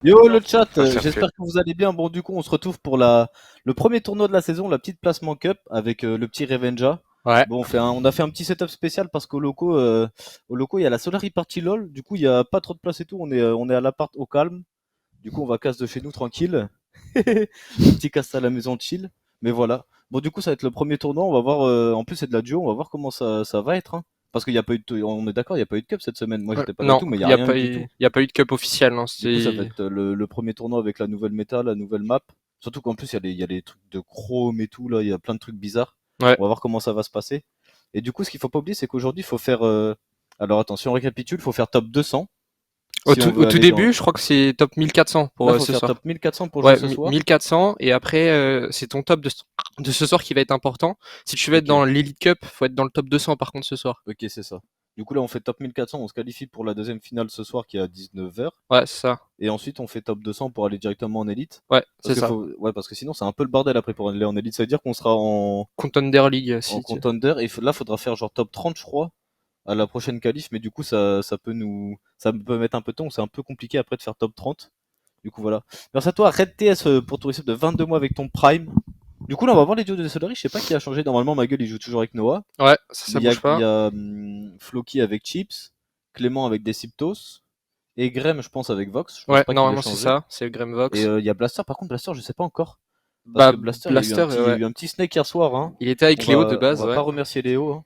Yo le chat, Ça fait. j'espère que vous allez bien. Bon du coup on se retrouve pour le premier tournoi de la saison, la petite placement cup avec le petit Revenja. Ouais. Bon on a fait un petit setup spécial parce au loco il y a la Solary Party LOL, du coup il y a pas trop de place et tout, on est à l'appart au calme. Du coup on va casse de chez nous tranquille. Petit casse à la maison chill. Mais voilà. Bon du coup ça va être le premier tournoi, on va voir en plus c'est de la duo, on va voir comment ça va être hein. Parce qu'il y a pas eu on est d'accord, il y a pas eu de cup cette semaine. Moi j'étais pas là et Non, tout mais il y il a n'y a, rien pas eu du tout. eu- y a pas eu de cup officiel. Non, Du coup, ça va c'est... être le premier tournoi avec la nouvelle méta, la nouvelle map. Surtout qu'en plus, il y a les trucs de chrome et tout, là, il y a plein de trucs bizarres. Ouais. On va voir comment ça va se passer. Et du coup, ce qu'il faut pas oublier, c'est qu'aujourd'hui, il faut faire. Alors, attention, on récapitule, il faut faire top 200 si on Au veut tout aller dans. début, je crois que c'est top 1400 pour Là, il faut ce faire soir. top 1400 pour jouer Ouais, ce soir. 1400. Et après, c'est ton top de ce soir qui va être important. Si tu veux être Ok, dans l'Elite Cup, faut être dans le top 200 par contre ce soir. ok, c'est ça. Du coup, là, on fait top 1400, on se qualifie pour la deuxième finale ce soir qui est à 19h. Ouais, c'est ça. Et ensuite, on fait top 200 pour aller directement en élite. Ouais, Parce c'est que, ça. ouais, parce que sinon, c'est un peu le bordel après pour aller en élite. Ça veut dire qu'on sera Contender League, en si tu... contender. Et là, faudra faire genre top 30, je crois, à la prochaine qualif. Mais du coup, ça peut mettre un peu de temps. C'est un peu compliqué après de faire top 30. Du coup, voilà. Merci à toi, Red TS, pour ton récit de 22 mois avec ton Prime. Du coup, là, on va voir les duos de Solary. Je sais pas qui a changé. Normalement, ma gueule, il joue toujours avec Noah. Ouais, Mais ça bouge il pas. y a Floki avec Chips, Clément avec Deciptos, et Grem, je pense, avec Vox. Je pense Ouais, pas qu'il ait normalement c'est changé. ça. C'est le Et Grimvox. il y a Blaster. Par contre, Blaster, je sais pas encore. Parce Bah, que Blaster, Blaster, il y a ouais. eu un petit snake hier soir. Hein. Il était avec Léo de On base, va ouais. pas remercier Léo hein,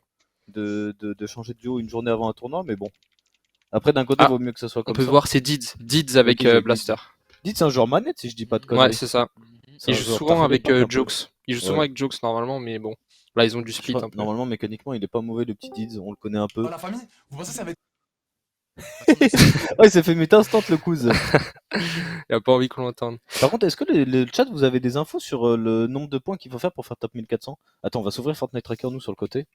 de changer de duo une journée avant un tournoi, mais bon. Après, d'un côté, il Ah, vaut mieux que ça soit on comme peut ça. voir ses Deeds. Deeds Ok, avec j'ai vu Blaster. dit. Dites, c'est un joueur manette si je dis pas de Ouais, conneries. c'est ça. C'est Il un joue joueur souvent avec target un peu. Jokes. Il joue souvent Ouais. avec Jokes normalement, mais bon. Là, ils ont du Je split crois, un peu. normalement, mécaniquement, il est pas mauvais, le petit Dids, on le connaît un peu. Oh la famille, vous pensez que ça va être... Attendez, c'est... Oh, il s'est fait muter instant le cousin. Il a pas envie qu'on l'entende. Par contre, est-ce que le chat, vous avez des infos sur le nombre de points qu'il faut faire pour faire top 1400? Attends, on va s'ouvrir Fortnite Tracker, nous, sur le côté.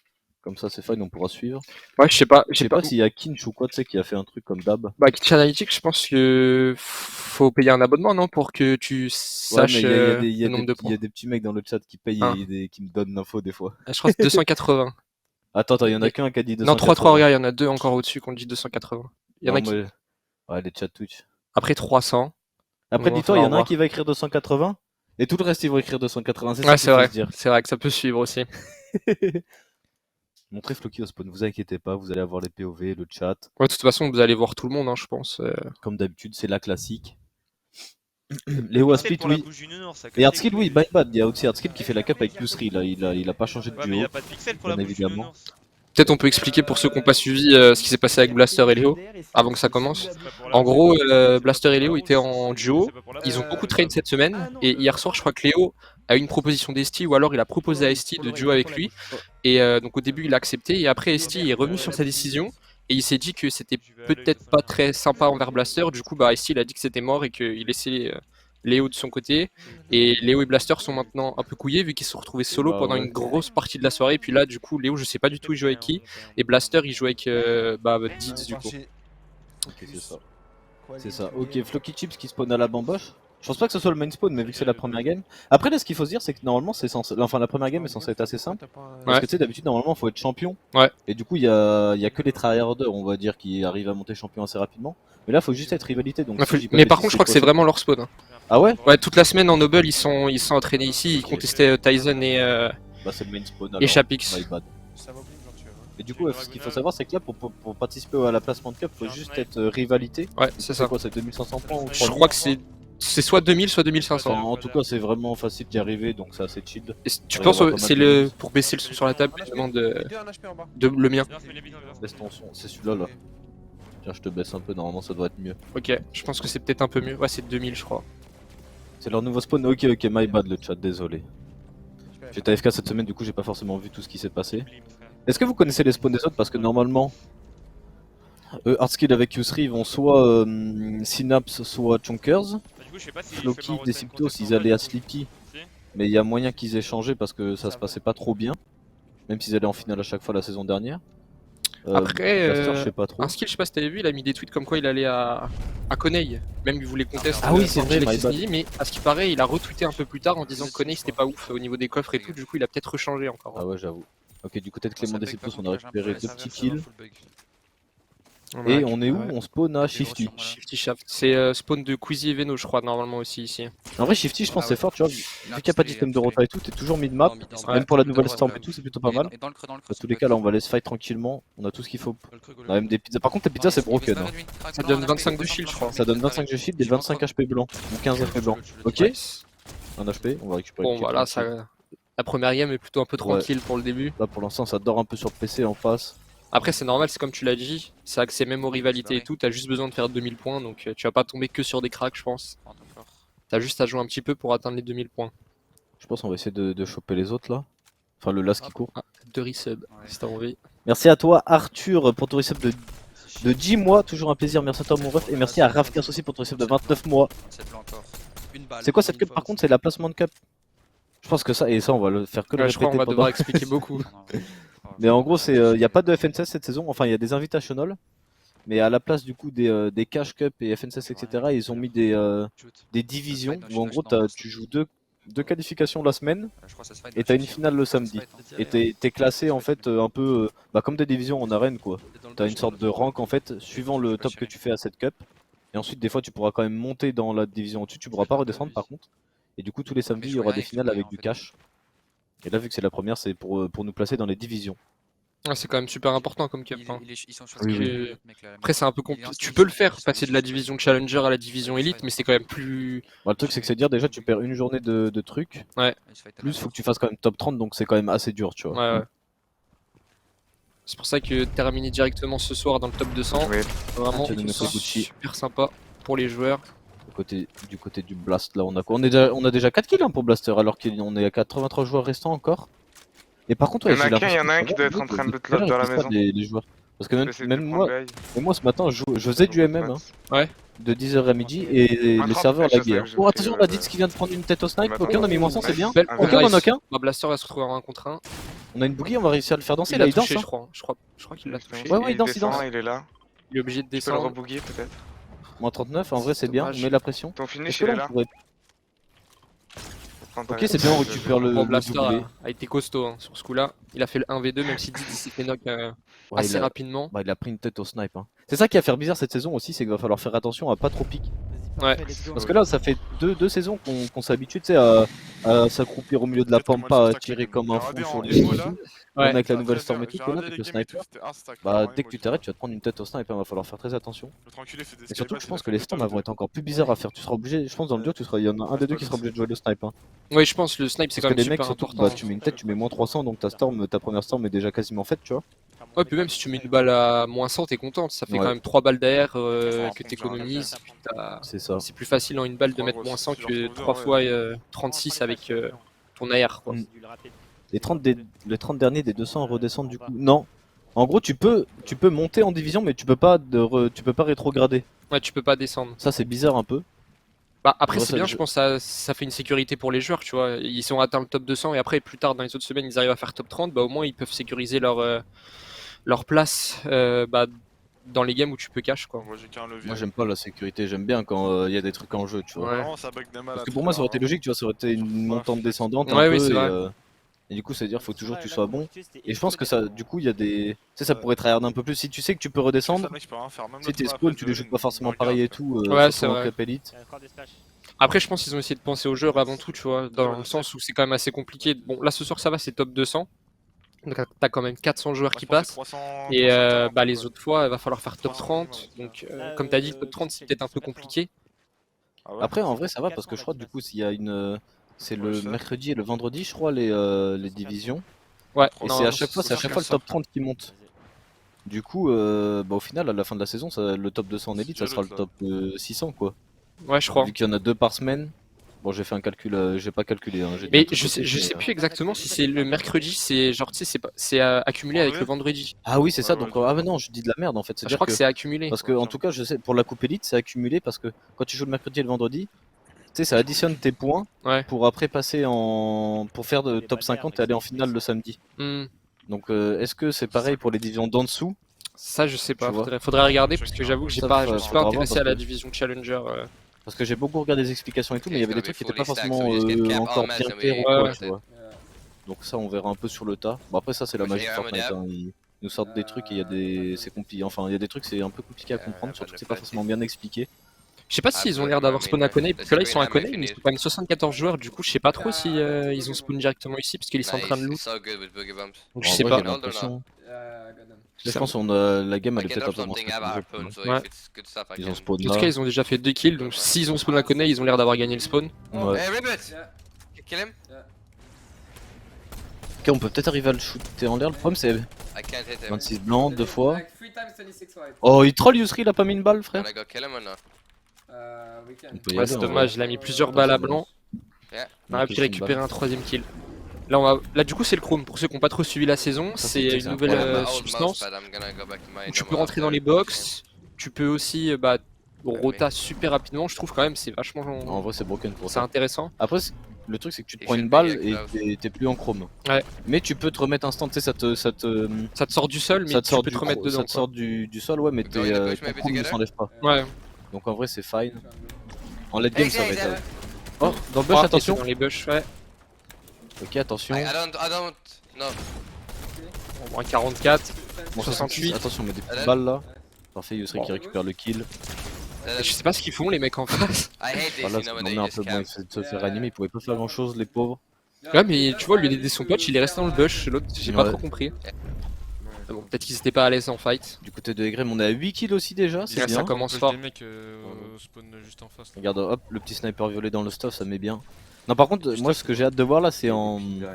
Comme ça, c'est fine, on pourra suivre. Ouais, je sais pas. Je sais pas s'il y a Kinch ou quoi, tu sais, qui a fait un truc comme d'hab. Bah, Kitchen Analytics, je pense que faut payer un abonnement, non, pour que tu Ouais, mais saches il le nombre de y points. a des petits mecs dans le chat qui payent Hein. qui me donnent l'info des fois. Je crois que c'est 280. Attends, il y en a Et... qu'un qui a dit Non, 3, 280. regarde, il y en a deux encore au-dessus qu'on dit 280. Il y en Non, a qui. moi, ouais, les chats Twitch. Après 300. Après, Donc, il va dis-toi, il y falloir en a un qui voir. va écrire 280 et tout le reste, ils vont écrire 280. C'est ça Ouais, qu'il faut se dire. c'est vrai que ça peut suivre aussi. Montrez Floki au spawn, vous inquiétez pas, vous allez avoir les POV, le chat. Ouais, de toute façon, vous allez voir tout le monde, hein, je pense. Comme d'habitude, c'est la classique. Le Léo a pixel split, pour la oui. bouche du nounours, ça Et casse les Hardskill, oui, couilles. bye bad. Il y a aussi Hardskill qui fait la cap avec Q3. Là, il a pas changé de Ouais, mais y duo, a pas de pixel pour bien la bouche du évidemment. nounours. Peut-être on peut expliquer pour ceux qui n'ont pas suivi ce qui s'est passé avec Blaster et Léo avant que ça commence. C'est pas pour la En bouche. gros, C'est pas Blaster pour et la Léo bouche. étaient en duo. C'est pas pour la Ils ont bouche. beaucoup train cette semaine. Et hier soir, je crois que Léo a eu une proposition d'Esti, ou alors il a proposé à Esti de duo avec lui. Et donc au début, il a accepté. Et après, Esti est revenu sur sa décision. Et il s'est dit que c'était peut-être pas très sympa envers Blaster. Du coup, bah, Esti il a dit que c'était mort et qu'il laissait Léo de son côté. Et Léo et Blaster sont maintenant un peu couillés vu qu'ils se sont retrouvés solo Bah pendant ouais. une grosse partie de la soirée. Et puis là, du coup, Léo, je sais pas du tout il joue avec qui. Et Blaster, il joue avec Dids du coup. Ok, c'est ça. C'est ça. Ok, Flocky Chips qui spawn à la bamboche. Je pense pas que ce soit le main spawn, mais vu que c'est la première game. Après, là, ce qu'il faut se dire, c'est que normalement, enfin, la première game est censée être assez simple. Parce Ouais, que tu sais, d'habitude, normalement, faut être champion. ouais. Et du coup, il y a que les tryharders, on va dire, qui arrivent à monter champion assez rapidement. Mais là, faut juste être rivalité. Donc, si je dis pas de Mais par bêtises, contre, je c'est crois que quoi c'est c'est vraiment leur spawn, hein. Ah ouais? Ouais, toute la semaine en Noble, ils sont entraînés ici. Ils Ok. contestaient Tyson Bah, c'est le main spawn et alors. Chapix. My bad. Ça va plus, genre, tu vois. Et du coup, ce qu'il faut savoir, c'est que là, pour participer à la placement de cup, faut juste être rivalité. Ouais, Du coup, c'est ça. quoi, c'est 2500 points ou Je 3000? crois que c'est soit 2000, soit Enfin, 2500. en tout cas, c'est vraiment facile d'y arriver, donc c'est assez chill. Et tu Il va y penses, avoir pas mal c'est de le. news. Pour baisser le son sur la table, je demande Les deux, un HP en bas. de le mien. Viens, fais les billes, viens. Baisse ton son, c'est celui-là là. Tiens, je te baisse un peu, normalement ça doit être mieux. Ok, je pense que c'est peut-être un peu mieux. Ouais, c'est 2000, je crois. C'est leur nouveau spawn. Ok, ok, my bad le chat, désolé. J'étais AFK cette semaine, du coup j'ai pas forcément vu tout ce qui s'est passé. Est-ce que vous connaissez les spawns des autres? Parce que normalement, Hardskill avec Q3 ils vont soit Synapse, soit Chonkers. Bah, du coup, je sais pas si je fais Floki, ma route Deciptos, time ils allaient à Sleepy. Si. Mais il y a moyen qu'ils aient changé parce que ça se passait pas trop bien. Même s'ils allaient en finale à chaque fois la saison dernière. Après, Blaster, je sais pas trop. un skill, je sais pas si t'avais vu, il a mis des tweets comme quoi il allait à Koneil. Même il voulait contester. Ah oui, c'est vrai, my bad. Mais à ce qui paraît, il a retweeté un peu plus tard en disant que Koneil c'était pas ouf au niveau des coffres et tout. Du coup, il a peut-être rechangé encore. Ah ouais, j'avoue. Ok, du côté de Clément Deciptos, on a récupéré deux petits kills. Et on est où? On spawn à Shifty. Shifty Shaft. C'est spawn de Queasy et Veno, je crois, normalement aussi ici. En vrai, Shifty, je pense c'est fort, tu vois. Vu qu'il n'y a pas de système de rota et tout, t'es toujours mid-map. Même pour la nouvelle storm et tout, c'est plutôt pas mal. Dans le creux, Dans tous les cas, là, on va laisser fight tranquillement. On a tout ce qu'il faut. On a même des pizzas. Par contre, les pizzas, c'est broken. Hein. Ça donne 25 de shield, je crois. Ça donne 25 de shield et 25 HP blanc. Ou 15 HP blanc. Ok, Nice. un HP, on va récupérer. Bon, le kit, voilà, tranquille. ça. La première game est plutôt un peu tranquille pour le début. Là, pour l'instant, ça dort un peu sur PC en face. Après, c'est normal, c'est comme tu l'as dit, c'est accès même aux rivalités et tout, t'as juste besoin de faire 2000 points, donc tu vas pas tomber que sur des cracks, je pense. T'as juste à jouer un petit peu pour atteindre les 2000 points. Je pense qu'on va essayer de choper les autres là. Enfin, le last qui court. Ah, 2 resub, si t'as envie. Merci à toi, Arthur, pour ton resub de 10 mois. Toujours un plaisir. Merci à toi, mon ref. Et merci à Rafkas aussi pour ton resub de 29 mois. C'est quoi cette cup par contre? C'est la placement de cup. Je pense que ça, et ça, on va le faire que le Ouais, je crois qu'on répéter va pendant. devoir expliquer beaucoup. Mais en gros, c'est, y a pas de FNCS cette saison. Enfin, il y a des invitational. Mais à la place du coup des cash cup et FNCS, etc., ils ont mis des divisions où en gros, tu joues deux qualifications la semaine et t'as une finale le samedi. Et t'es classé en fait un peu bah, comme des divisions en arène quoi. T'as une sorte de rank en fait suivant le top que tu fais à cette cup. Et ensuite, des fois, tu pourras quand même monter dans la division au-dessus. Tu pourras pas redescendre par contre. Et du coup, tous les samedis, il y aura des finales avec du cash. Et là, vu que c'est la première, c'est pour nous placer dans les divisions. Ouais, c'est quand même super important comme cup. Hein. Ils sont sur Oui, le oui. Après, c'est un peu compliqué. Tu peux le faire, passer de la division Challenger à la division Elite, mais c'est quand même plus. Bah, le truc, c'est que c'est dire déjà, tu perds une journée de trucs. Ouais. Plus, faut que tu fasses quand même top 30, donc c'est quand même assez dur, tu vois. Ouais, ouais. C'est pour ça que terminer directement ce soir dans le top 200, Oui. vraiment Tu as donné Gucci. super sympa pour les joueurs. Du côté du Blast, là, on a quoi? On a déjà 4 kills hein, pour Blaster, alors qu'on est à 83 joueurs restants encore. Et par contre, ouais, Il y en a j'ai qu'un, il y en a un l'impression qui doit être en train de que loot dans la maison. les joueurs. Parce que J'essaie de même prendre moi, l'œil. et moi, ce matin, je faisais du MM, hein, de 10h à midi, et Moins les 30, serveurs je sais laguaient. que j'ai Oh, pris, attention, on a dit ce qui vient de prendre une tête au snipe. Maintenant, Ok, on a mis moins 100, c'est bien. Belle Ok, on en a qu'un. Bah, Blaster va se retrouver en 1 contre 1. On a une boogie, on va réussir à le faire danser. Il Là, l'a il danse. touché, Hein. je crois qu'il l'a touché. Ouais, ouais, il danse, il descend, danse. il est là. Il est obligé de Tu peux le descendre. rebooger peut-être. Moins 39, en vrai, c'est bien. On Dommage. met la pression. Ton Est-ce finish que il est là, là. on pourrait- Prends ta Ok, c'est bien, on récupère le Bon, Blaster doublé. a été costaud hein, sur ce coup-là. Il a fait le 1v2, même si Didi s'est fait knock Ouais, assez rapidement. Bah, il a pris une tête au snipe. Hein. C'est ça qui va faire bizarre cette saison aussi, c'est qu'il va falloir faire attention à pas trop pique. Ouais. Parce que là, ça fait deux saisons qu'on s'habitue à s'accroupir au milieu de la pampa, à tirer comme un fou sur les mots, et là. tout. Ouais. Même avec la nouvelle storm et tout, J'ai que là, regardé avec les le games et tout, sniper. c'était un stack, Bah, vraiment, dès que tu moi, t'arrêtes, tu vas te prendre une tête au sniper, il va falloir faire très attention. le tranquillé fait des Et surtout que je escalades, pense il que a les fait storms des elles vont être encore plus bizarres à faire. Tu seras obligé, je pense dans le dur, il y en a un des deux qui sera obligé de jouer le snipe. Hein. Oui, je pense le snipe c'est Parce quand que même les mecs, super surtout, important. bah, tu mets une tête, tu mets moins 300, donc ta première storm est déjà quasiment faite, tu vois. Ouais, puis même si tu mets une balle à moins 100, t'es contente. Ça fait Ouais. quand même 3 balles d'air Ouais, que t'économises. puis C'est ça. C'est plus facile en une balle de mettre moins 100 que 3 fois 36 avec ton AR. Quoi. Mm. Les 30 derniers des 200 redescendent du coup. Non. En gros, tu peux monter en division, mais tu peux pas rétrograder. Ouais, tu peux pas descendre. Ça, c'est bizarre un peu. Bah, après, Ouais, c'est ça, bien, je- je pense que ça fait une sécurité pour les joueurs, tu vois. Ils ont atteint le top 200 et après, plus tard, dans les autres semaines, ils arrivent à faire top 30. Bah, au moins, ils peuvent sécuriser leur place bah, dans les games où tu peux cash, quoi. Moi, j'ai qu'un levier. Moi, j'aime pas la sécurité. J'aime bien quand il y a des trucs en jeu, tu vois. Ouais. Vraiment, ça bug de mal Parce à que pour moi, ça aurait été tout faire, logique, tu vois. Ça aurait été une montante descendante Ouais, un oui, peu. c'est vrai. Et du coup, c'est à dire, faut toujours que tu sois bon. Et je pense que ça, du coup, il y a des. Tu sais, ça pourrait tryhard un peu plus. Si tu sais que tu peux hein. redescendre, Ça, mec, je peux rien faire, même si l'autre t'es fois, spawn, après, tu les je- joues pas forcément me pareil et regarde, tout. Ouais, surtout c'est en vrai. Cup Elite. Après, je pense qu'ils ont essayé de penser aux joueurs avant tout, tu vois, dans le sens où c'est quand même assez compliqué. Bon, là, ce soir, ça va, c'est top 200. Donc, t'as quand même 400 joueurs qui Moi, je passent. pense que c'est 300, Et 340, bah, les ouais. autres fois, il va falloir faire top 30. Donc, comme tu as dit, top 30, c'est peut-être un peu compliqué. Ah ouais. Après, en vrai, ça va parce que je crois, du coup, s'il y a une. C'est Ouais, le je sais. mercredi et le vendredi, je crois, les divisions. Ouais, Et non, c'est à non, chaque fois, c'est c'est à chaque fois le top 30 qui monte. Du coup, bah, au final, à la fin de la saison, le top 200 en élite, ça sera le top 600, quoi. Ouais, je crois. Vu qu'il y en a 2 par semaine. Bon, j'ai fait un calcul, j'ai pas calculé. Hein, j'ai dit Mais un truc je aussi, sais mais, plus exactement si c'est le mercredi, c'est genre, tu sais, c'est accumulé avec le vendredi. Ah oui, c'est ça. Ouais, Donc, ouais, ah, mais non, je dis de la merde en fait. Je C'est-à-dire crois que c'est accumulé. parce que, en tout cas, je sais, pour la Coupe Elite, c'est accumulé parce que quand tu joues le mercredi et le vendredi, tu sais, ça additionne tes points Ouais. pour après passer pour faire de top 50 et aller en finale le samedi. Hmm. Donc, est-ce que c'est pareil pour les divisions d'en dessous? Ça, je sais pas. Tu vois. Faudrait regarder parce que j'avoue que Ça, je me suis pas faudra intéressé voir à la parce que- division Challenger. Parce que j'ai beaucoup regardé des explications et tout, mais il y avait des trucs qui étaient pas forcément encore bien clairs ou Ouais, quoi, ouais. tu vois. Donc ça, on verra un peu sur le tas. Bon, après ça, c'est la magie de Fortnite. Hein. Ils nous sortent des trucs et il y a des. C'est compliqué. Enfin, il y a des trucs, c'est un peu compliqué à comprendre, surtout que c'est pas forcément bien expliqué. Je sais pas s'ils ont l'air d'avoir spawn à Koné, parce que là ils sont à Koné, mais ils sont quand même 74 joueurs, du coup je sais pas trop si ils ont spawn directement ici, parce qu'ils sont en train de loot. Donc je En sais vrai, pas. j'ai l'impression. Je pense qu'on a la game elle est peut-être un peu moins stressée. Ouais. Ils ont spawn En tout cas là. ils ont déjà fait 2 kills, donc s'ils ont spawn à Koné, ils ont l'air d'avoir gagné le spawn. Ouais. Hey, Ribbit! Kill him? Ok, on peut peut-être arriver à le shooter en l'air. Le problème c'est I can't hit him. 26 blancs, 2 fois. Oh, il troll Yusri, il a pas mis une balle, frère. Wanna go kill him or no? On peut y Ouais, aller, c'est en dommage, vrai. il a mis plusieurs balles à blanc. Yeah. On a pu récupérer un 3ème kill. Là, là du coup c'est le Chrome, pour ceux qui n'ont pas trop suivi la saison, Ça, c'est c'est une nouvelle One of my old substance. mouse, but I'm gonna go back to my Où tu peux normal rentrer dans les after. box, tu peux aussi rota super rapidement, je trouve quand même c'est vachement En vrai, c'est broken pour c'est ça. intéressant. Après, le truc c'est que tu te Et prends je une le balle paye et avec t'es plus en chrome. Ouais. Mais tu peux te remettre instant, tu sais, ça te Ça te sort du sol, mais ça te tu sort peux te remettre dedans. ça te sort du sol, ouais, mais Go in the bush, ton maybe chrome ne together? s'enlève pas. Ouais. Donc en vrai, c'est fine. En late game, Hey, ça va hey, être. hey, Oh, dans le bush, Oh, attention. dans les bush, ouais. Ok, attention. I don't, no. Au moins 44. Bon, 68. Attention, mais des petites Allez. balles là. Parfait, Yusri Bon. qui récupère le kill. Et je sais pas ce qu'ils font les mecs en face. I hate this, Voilà, you know, ça when m'en they met un just peu bon, camp. il essaie de se faire animer, il pouvait pas faire grand chose, les pauvres. Ouais, mais tu vois, au lieu d'aider son pote, il est resté dans le bush. L'autre, j'ai pas Ouais. trop compris. Bon, peut-être qu'ils étaient pas à l'aise en fight. Du côté de Egrem, on est à 8 kills aussi déjà, c'est Ouais, ça bien. commence Push fort. des mecs spawn juste en face. Là. Regarde, hop, le petit sniper violet dans le stuff, ça met bien. Non, par contre, moi, ce que j'ai hâte de voir là, c'est en. Tu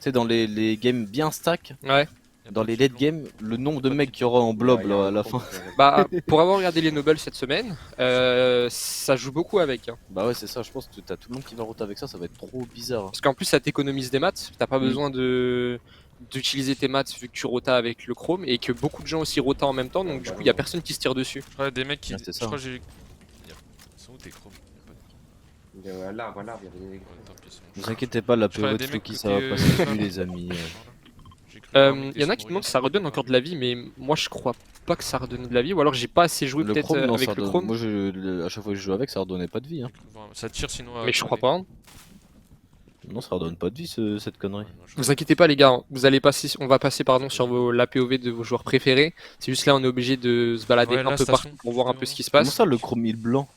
sais, dans les games bien stack, Ouais. dans les late games, le nombre de mecs qu'il y aura en blob là, à la fin. Bah, pour avoir regardé les Nobles cette semaine, ça joue beaucoup avec. Hein. Bah ouais, c'est ça, je pense que t'as tout le monde qui va roter avec ça, ça va être trop bizarre. Parce qu'en plus, ça t'économise des maths. T'as pas Mm. besoin d'utiliser tes maths vu que tu rotas avec le Chrome et que beaucoup de gens aussi rotent en même temps. Donc, du coup, il y a personne qui se tire dessus. Je crois des mecs qui. Ouais, c'est Je ça. crois que j'ai. Ils sont où tes chromes? Là, voilà, il y avait des... Ouais, tant pis, c'est bon. Ne vous inquiétez pas, la Je crois POV des de mecs Floki, côté, ça va passer dessus, les amis. J'ai cru voir un mec Il y en a qui qui se demandent si ça regarde. redonne encore de la vie, mais moi je crois pas que ça redonne de la vie. Ou alors j'ai pas assez joué Le peut-être Chrome, non, avec ça le redonne. Chrome. Moi, à chaque fois que je joue avec, ça redonnait pas de vie. Hein. J'ai cru voir- Ça tire sinon. Mais je crois pas. Hein. Non, ça redonne pas de vie, cette connerie. Vous inquiétez pas les gars, hein. Vous allez passer, on va passer sur la POV de vos joueurs préférés. C'est juste là on est obligé de se balader Ouais, un la peu station, partout pour voir un peu ce qui se Comment passe. ça, le Chrome il blanc?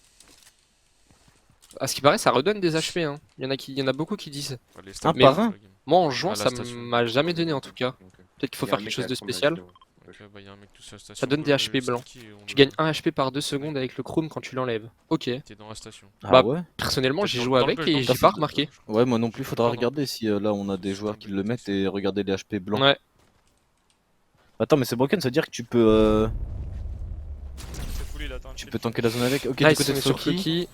À ce qui paraît, ça redonne des HP. Hein. Il y en a beaucoup qui disent. Un Mais- par un? Moi en juin, Ah, la ça station. m'a jamais donné en tout cas. Peut-être qu'il faut faire quelque chose de spécial. Ça donne des HP blancs. Tu gagnes 1 HP par 2 secondes avec le Chrome quand tu l'enlèves. Ok. T'es dans la station. Ah Bah, ouais? Personnellement, j'ai Dans- joué dans le avec bush, et dans le j'ai bush. pas remarqué. Ouais, moi non plus, faudra Pardon. regarder si là on a des joueurs qui le mettent et regarder les HP blancs. Ouais. Attends, mais c'est broken, ça veut dire que tu peux tanker la zone avec. Ok, Nice, du côté on de est sur Floki. Floki.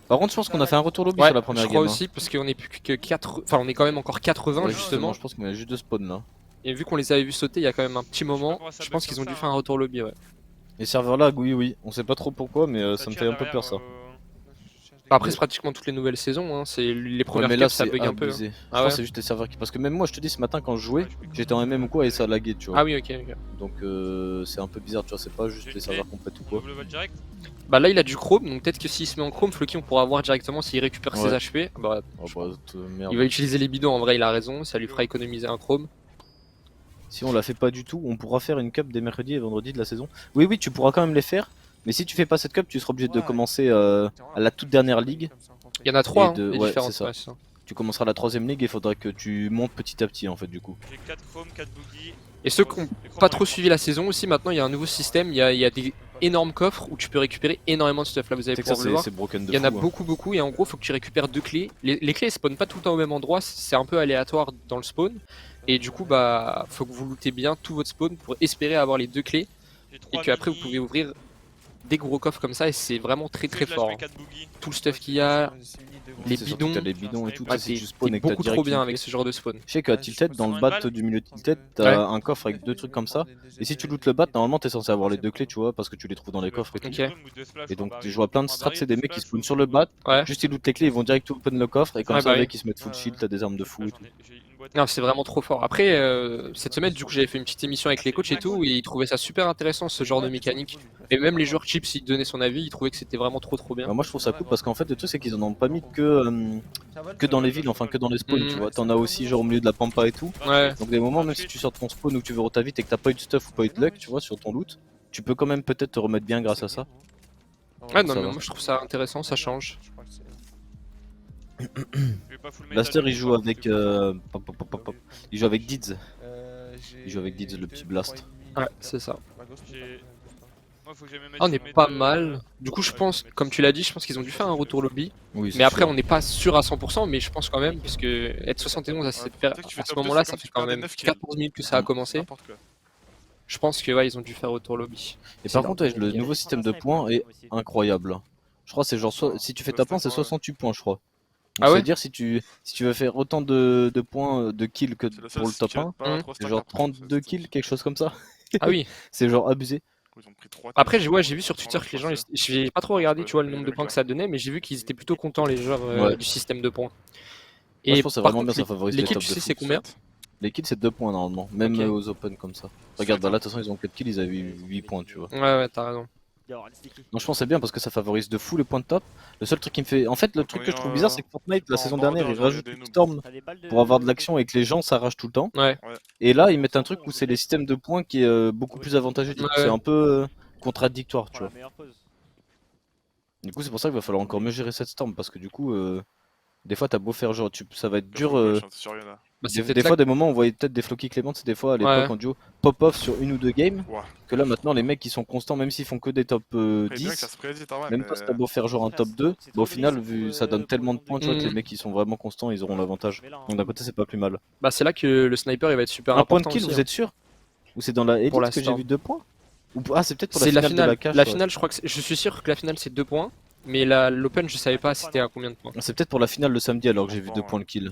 Par contre, je pense qu'on a fait un retour lobby Ouais, sur la première je crois game. hein. aussi parce qu'on est plus que 4. Enfin, on est quand même encore 80 Ouais, justement. Je pense qu'on a juste deux spawns là. Et vu qu'on les avait vus sauter il y a quand même un petit moment, je pense qu'ils ont dû faire un retour lobby. Ouais. Les serveurs là, oui, oui. On sait pas trop pourquoi, mais ça me fait un peu peur ça. Bah, après, c'est pratiquement toutes les nouvelles saisons. Hein. C'est les Ouais, premières mais là, caps, ça c'est bug un peu. Hein. abusé. Je Ah pense ouais. que c'est juste les serveurs qui. Parce que même moi, je te dis, ce matin quand je jouais, j'étais en MM ou quoi et ça laguait, tu vois. Ah oui, ok. Donc c'est un peu bizarre, tu vois. C'est pas juste les serveurs complètes ou quoi. direct. Bah là, il a du Chrome, donc peut-être que s'il se met en Chrome, Floki, on pourra voir directement s'il récupère Ouais. ses HP. Bah, Oh, bah, merde. il va utiliser les bidons, en vrai, il a raison. Ça lui fera économiser un Chrome. Si on la fait pas du tout, on pourra faire une cup des mercredis et vendredis de la saison. Oui, oui, tu pourras quand même les faire. Mais si tu fais pas cette cup, tu seras obligé de commencer à la toute dernière ligue. Il y en a 3, Et de- les ouais, différentes. c'est ça. Ouais, c'est ça. Tu commenceras la 3ème ligue et il faudra que tu montes petit à petit en fait du coup. J'ai 4 chromes, 4 boogies. Et ceux qui n'ont pas trop suivi la saison aussi, maintenant, il y a un nouveau système. Il y a des énormes coffres où tu peux récupérer énormément de stuff. Là, vous allez C'est que ça pouvoir le voir. c'est broken de Il y en a fou, hein. beaucoup, beaucoup, et en gros, faut que tu récupères 2 clés. Les clés elles spawnent pas tout le temps au même endroit, c'est un peu aléatoire dans le spawn. Et du coup, bah, faut que vous lootez bien tout votre spawn pour espérer avoir les 2 clés. Et qu'après, vous pouvez ouvrir des gros coffres comme ça, et c'est vraiment très très fort. Hein. Tout le stuff qu'il y a, les C'est surtout que bidons. t'as les bidons et tout, Ouais, si t'es tu spawn t'es et que t'as beaucoup direct trop bien une avec clé. ce genre de spawn. Je sais qu'à Tilted, dans le bat du milieu de Tilted, t'as un coffre avec deux trucs comme ça. Et si tu lootes le bat, normalement t'es censé avoir les deux clés, tu vois, parce que tu les trouves dans les coffres et tout. Ok. Et donc je vois plein de strats, c'est des mecs qui spawnent sur le bat, Ouais. juste ils lootent les clés, ils vont direct open le coffre et comme Ouais, ça bah les oui. mecs ils se mettent full shield, t'as des armes de fou et tout. Non, c'est vraiment trop fort. Après, cette semaine, du coup, j'avais fait une petite émission avec les coachs et tout, et ils trouvaient ça super intéressant, ce genre de mécanique. Et même les joueurs chips, ils donnaient son avis, ils trouvaient que c'était vraiment trop bien. Bah, moi je trouve ça cool parce qu'en fait le truc c'est qu'ils en ont pas mis que dans les villes, enfin que dans les spawns, tu vois. T'en as aussi genre au milieu de la pampa et tout. Ouais. Donc des moments, même si tu sors de ton spawn ou que tu veux ta vite et que t'as pas eu de stuff ou pas eu de luck, tu vois, sur ton loot, tu peux quand même peut-être te remettre bien grâce à ça. Ouais, non, Ça mais va. moi je trouve ça intéressant, ça change. Blaster il joue avec il joue avec Dids. Il joue avec Dids, le petit Blast. Ouais, c'est ça. Moi, faut que j'aille me mettre Ah, on est sur mes pas deux- mal. Du coup, je pense, comme tu l'as dit, je pense qu'ils ont dû faire un retour lobby. Oui, Mais après, on n'est pas sûr à 100%, mais je pense quand même, parce que être 71 à, peut-être que tu fais à ce top deux, moment-là, c'est ça comme fait tu quand perds des même 9 kills. 14 minutes que ça a commencé. N'importe quoi. Je pense que ouais, ils ont dû faire retour lobby. Et par contre, ouais, le nouveau système de points est incroyable. Je crois que c'est genre si tu fais ta points, c'est 68 points, je crois. Donc, Ah ouais c'est-à-dire si tu veux faire autant de points de kills que C'est le seul pour le top qui va 1, pas Hmm. trop c'est stack genre après, 32 c'est- kills, quelque chose comme ça. Ah oui. C'est genre abusé. Ils ont pris 3 Après, tests. ouais, j'ai vu sur Twitter que les gens, j'ai pas trop regardé, tu vois, le nombre de points que ça donnait, mais j'ai vu qu'ils étaient plutôt contents, les joueurs, Ouais. du système de points. Moi, Et je pense que c'est par vraiment bien, contre, ça favorise les les kills, tops tu de sais, fou. c'est combien? Les kills, c'est 2 points normalement, même Ok. aux open comme ça. Regarde, bah là, de toute façon, ils ont 4 kills, ils avaient 8 points, tu vois. Ouais, t'as raison. Non, je pense que c'est bien parce que ça favorise de fou les points de top. Le seul truc qui me fait. En fait, le truc que je trouve bizarre, c'est que Fortnite, la saison dernière, ils rajoutent une Storm pour avoir de l'action et que les gens s'arrachent tout le temps. Ouais. Et là, ils mettent un truc où c'est les systèmes de points qui est beaucoup plus avantageux. Du coup, Ouais. c'est un peu contradictoire, tu vois. Du coup, c'est pour ça qu'il va falloir encore mieux gérer cette Storm parce que du coup, des fois, t'as beau faire genre, ça va être dur. Bah, c'est Des peut-être fois, là. des moments, on voyait peut-être des Floki Clément, c'est des fois à l'époque Ouais. en duo pop-off sur une ou deux games. Ouais. Que là, maintenant, les mecs qui sont constants, même s'ils font que des top 10, même pas si t'as beau faire genre un top 2, bah, au final, vu ça donne tellement de points, tu vois, que les mecs qui sont vraiment constants, ils auront l'avantage. Donc d'un côté, c'est pas plus mal. Bah, c'est là que le sniper il va être super Un point de important kill, aussi, vous hein. êtes sûr? Ou c'est dans la Elite Pour la que j'ai Storm. vu 2 points? Ah, c'est peut-être pour la C'est la finale de la finale. cache. La ouais. finale, je crois que je suis sûr que la finale c'est 2 points, mais l'open je savais pas c'était à combien de points. C'est peut-être pour la finale le samedi alors que j'ai vu Bon, 2 points de kill.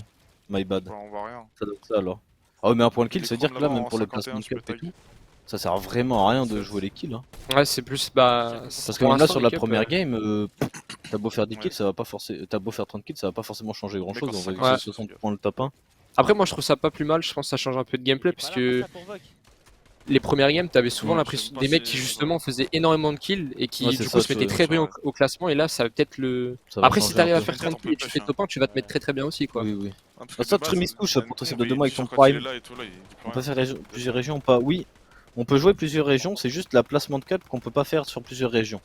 My bad. On voit rien. Ça doit être ça alors. Ah ouais, mais un point de kill, Les ça veut dire que là, chromes même là-bas pour les en 51, placements de je peux cup et tag. tout, ça sert vraiment à rien de jouer les kills. Hein. Ouais, c'est plus bah. Parce que pour même là, l'instant, sur les la cups, première game, t'as beau faire 10 kills, Ouais. ça va pas forcément. T'as beau faire 30 kills, ça va pas forcément changer grand chose. quand On va c'est dire que Ouais. c'est 60 points le top 1. Après, moi je trouve ça pas plus mal, je pense que ça change un peu de gameplay parce que les premières games, t'avais souvent Ouais, l'impression je sais pas des mecs si- qui justement faisaient énormément de kills et qui Ouais, c'est du ça, coup se mettaient tu- très bien ouais. au classement et là ça va peut-être le. Ça va Après, si changer t'arrives un à peu. faire 30 kills et tu fais top 1, tu vas te mettre très bien aussi quoi. Oui, oui. Ah, parce Bah, que ça, de base, Trumis touche il y a pour toi, une c'est de vie, demain avec ton sûr, quand il est prime. là et tout, là, il dit plus On peut rien. faire plusieurs régions, pas. Oui, on peut jouer plusieurs régions, c'est juste la placement de cap qu'on peut pas faire sur plusieurs régions.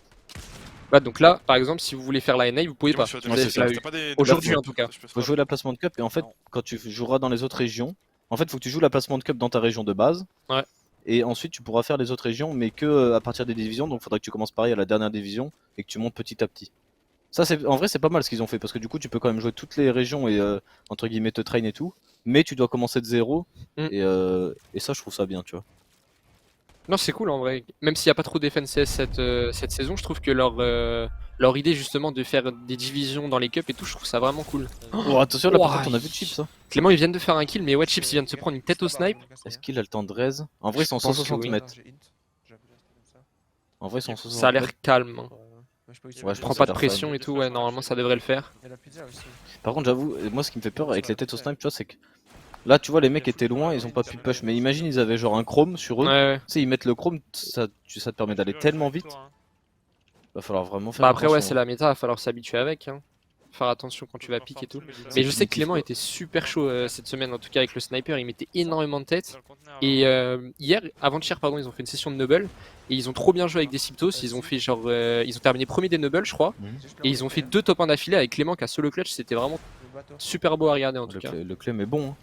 Bah, donc là, par exemple, si vous voulez faire la NA, vous pouvez pas. Dis-moi, Vous avez c'est fait la ça. U. t'as pas des- Aujourd'hui, des- en tout cas. je peux Faut faire. jouer la placement de cup et en fait, quand tu joueras dans les autres régions, en fait, faut que tu joues la placement de cup dans ta région de base. Ouais. Et ensuite, tu pourras faire les autres régions, mais que à partir des divisions. Donc, faudra que tu commences pareil à la dernière division et que tu montes petit à petit. Ça, c'est en vrai, c'est pas mal ce qu'ils ont fait parce que du coup, tu peux quand même jouer toutes les régions et entre guillemets te train et tout. Mais tu dois commencer de zéro Mm. et ça, je trouve ça bien, tu vois. Non, c'est cool en vrai. Même s'il n'y a pas trop d'FNCS cette saison, je trouve que leur idée justement de faire des divisions dans les cups et tout, je trouve ça vraiment cool. Oh, attention, là, par Ouah, contre, on a vu Chips. Hein. Clément, ils viennent de faire un kill, mais ouais, Chips, il vient de se prendre une tête au snipe. Est-ce qu'il a le temps de raise? En vrai, ils sont Je pense que 160 oui. mètres. En vrai, ils sont 160 Ça a l'air mètres. calme. Hein. Ouais, je Prends pense pas que de ça a l'air pression et tout, ouais, normalement ça devrait le faire. Par contre, j'avoue, moi, ce qui me fait peur avec les têtes au snipe, tu vois, c'est que là, tu vois, les mecs étaient loin, ils ont pas pu push. Mais imagine, ils avaient genre un chrome sur eux. Ouais, ouais. Tu sais, ils mettent le chrome, ça te permet d'aller tellement vite. Va falloir vraiment faire Bah après, ouais, attention. c'est la méta, va falloir s'habituer avec. Hein. Faire attention quand tu vas pique et tout. Mais je sais que Clément était super chaud cette semaine, en tout cas avec le sniper, il mettait énormément de têtes. Et avant-hier, pardon, ils ont fait une session de Noble et ils ont trop bien joué avec des Symptos. Ils ont fait genre, ils ont terminé premier des Noble, je crois, Mhm. et ils ont fait 2 top 1 d'affilée avec Clément qui a solo clutch. C'était vraiment super beau à regarder en tout cas. Le clem est bon. Hein.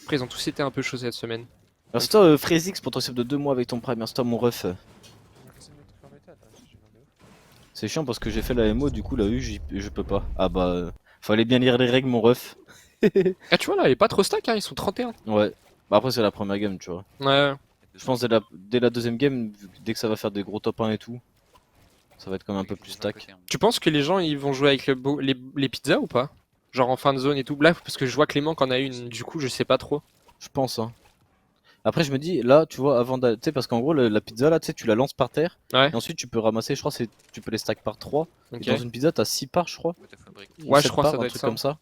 Après, ils ont tous été un peu chauds cette semaine. Merci toi, Frezix, pour ton sub de 2 mois avec ton prime. Merci toi, mon ref. C'est chiant parce que j'ai fait la MO, du coup, la U, je peux pas. Ah bah, fallait bien lire les règles, mon ref. Ah, tu vois là, il est pas trop stack, hein, ils sont 31. Ouais. Bah après, c'est la première game, tu vois. Ouais. Je pense dès la deuxième game, dès que ça va faire des gros top 1 et tout, ça va être quand même un peu plus stack. Tu penses que les gens ils vont jouer avec les pizzas ou pas? Genre en fin de zone et tout, là, parce que je vois Clément qu'en a une, du coup je sais pas trop. Je pense, hein. Après, je me dis, là, tu vois, avant tu sais, parce qu'en gros, la pizza, là, tu sais, tu la lances par terre, Ouais. et ensuite tu peux ramasser, je crois, tu peux les stack par 3. Ok. Et dans une pizza, t'as 6 parts, je crois. Ouais, je Sept crois que parts, ça doit un être truc ça. comme ça.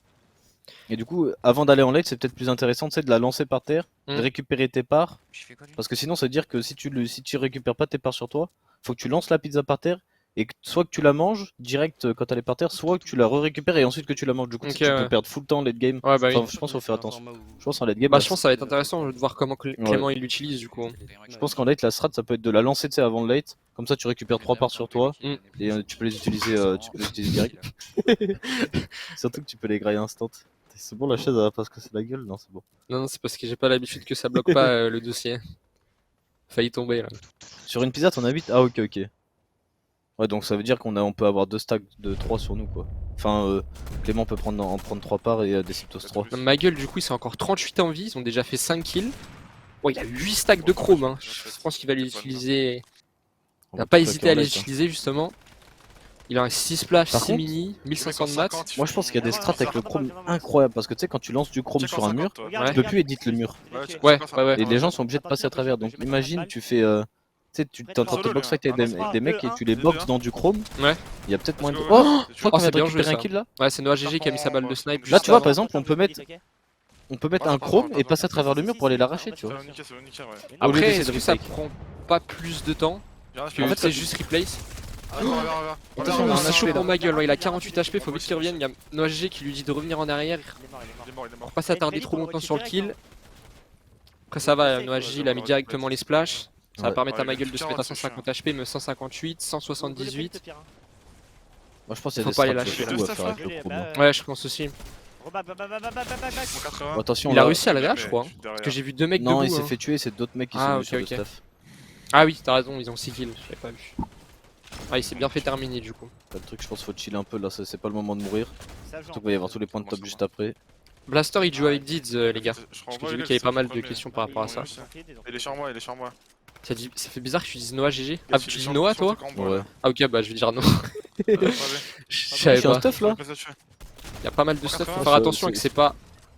Et du coup, avant d'aller en late, c'est peut-être plus intéressant, tu sais, de la lancer par terre, de Mm. récupérer tes parts. Je fais quoi lui Parce que sinon, ça veut dire que si tu récupères pas tes parts sur toi, faut que tu lances la pizza par terre et que soit que tu la manges direct quand elle est par terre, soit que tu la récupères et ensuite que tu la manges. Du coup, Ok, tu peux ouais. perdre full temps late game. Ouais, bah oui. Enfin, je pense qu'il faut faire attention. Je pense en late game, Bah, là, je pense que ça va être intéressant de voir comment Clément il l'utilise du coup. je pense qu'en late, la strat, ça peut être de la lancer, tu sais, avant le late. Comme ça, tu récupères 3 parts sur toi Mm. et tu peux les utiliser, direct. Surtout que tu peux les grailler instant. C'est bon, la chaise, elle va pas se casser la gueule? Non, c'est bon. Non, c'est parce que j'ai pas l'habitude que ça bloque pas le dossier. Failli tomber là. Sur une pizza, t'en as 8? Ah, ok, ok. Ouais, donc ça veut dire on peut avoir 2 stacks de 3 sur nous, quoi. Enfin, Clément peut en prendre 3 parts et Deciptos 3. Non, ma gueule, du coup, ils sont encore 38 en vie. Ils ont déjà fait 5 kills. Bon, il y a 8 stacks de chrome. Hein. Je pense qu'il va les utiliser. Il n'a pas hésité à les utiliser justement. Il a un 6 splash, Par 6 contre, mini, 1500 de maths. Moi, je pense qu'il y a des strats avec le chrome incroyables parce que tu sais, quand tu lances du chrome sur un mur, tu peux plus edit le mur. Ouais, ouais, ouais. Et les gens sont obligés de passer à travers. Donc imagine, tu fais. Tu sais, tu t'es en train de te box fight avec des mecs et tu les boxes dans du chrome. Ouais. Il y a peut-être moyen de. Oh, Oh, je crois qu'on c'est vient de bien joué, récupérer un ça. kill là. Ouais, c'est Noah GG qui a mis sa balle de snipe. Là, juste tu vois, avant. par exemple, on peut mettre un chrome et passer à travers le mur pour aller l'arracher, tu vois. Ça va niquer, ouais. Au lieu Après, d'essayer est-ce de que ça retake. prend pas plus de temps que En fait, c'est juste replace? Attention, Attention, il a un c'est chaud HP, pour là. ma gueule. Ouais, il a 48 HP, faut vite qu'il revienne. Il y a Noah GG qui lui dit de revenir en arrière pour pas s'attarder trop longtemps sur le kill. Après, ça va, Noah GG il a mis directement les splashs. Ça va Ouais. permettre à Ouais, ma il a gueule de plus se mettre à 40, 150 HP, mais 158, 178. Moi, je pense qu'il y a Faut des pas les strats de lâcher, fou là. à faire avec le chrome. hein. Ouais, je pense aussi. Bon, attention, Il a là- réussi à le grab, je crois. Parce que j'ai vu 2 mecs Non, debout. il s'est hein. fait tuer, c'est d'autres mecs qui Ah, sont ok, venus sur le ok. staff. Ah oui, t'as raison, ils ont 6 kills, je l'avais pas vu. Ah, il s'est bien fait terminer du coup. Là, le truc, je pense, faut chiller un peu là, c'est pas le moment de mourir. Surtout qu'il va y avoir tous les points de top juste après. Blaster il joue avec Dids, les gars. Parce que j'ai vu qu'il y avait pas mal de questions par rapport à ça. Il est sur moi, il est sur moi. Ça fait bizarre que tu dises Noah GG. Ah, tu dis Noah toi? Ouais. Ah, ok, bah je vais dire Noah. Je Je savais suis un pas. stuff là. Il y a pas mal de stuff, faut Ouais, faire attention c'est- que c'est pas.